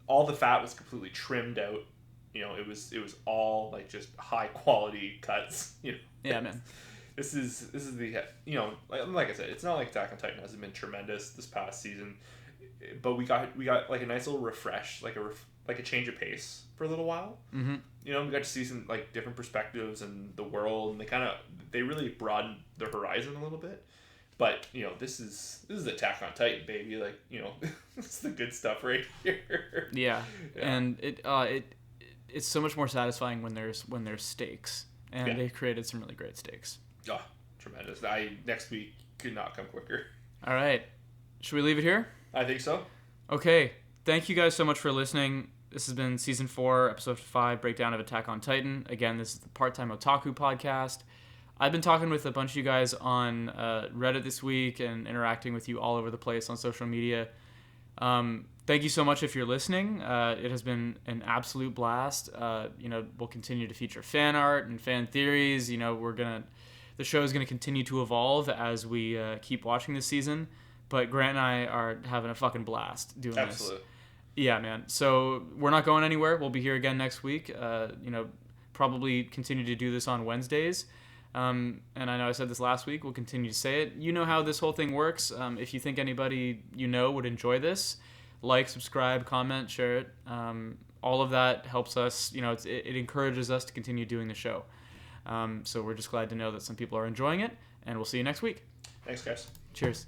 all the fat was completely trimmed out. It was all like just high quality cuts. Yeah, man. This is the like I said, it's not like Attack on Titan hasn't been tremendous this past season, but we got like a nice little refresh, like a change of pace for a little while. Mm-hmm. We got to see some like different perspectives and the world, and they really broadened the horizon a little bit. But this is Attack on Titan, baby. Like it's the good stuff right here. Yeah. And it's so much more satisfying when there's stakes, and they created some really great stakes. Oh, tremendous! Next week could not come quicker. All right, should we leave it here? I think so. Okay. Thank you guys so much for listening. This has been Season 4, Episode 5, breakdown of Attack on Titan. Again, this is the Part-Time Otaku podcast. I've been talking with a bunch of you guys on Reddit this week and interacting with you all over the place on social media. Thank you so much if you're listening. It has been an absolute blast. We'll continue to feature fan art and fan theories. The show is going to continue to evolve as we keep watching this season. But Grant and I are having a fucking blast doing this. Absolutely. Yeah, man. So we're not going anywhere. We'll be here again next week. Probably continue to do this on Wednesdays. And I know I said this last week. We'll continue to say it. You know how this whole thing works. If you think anybody would enjoy this, like, subscribe, comment, share it. All of that helps us. It encourages us to continue doing the show. So we're just glad to know that some people are enjoying it. And we'll see you next week. Thanks, guys. Cheers.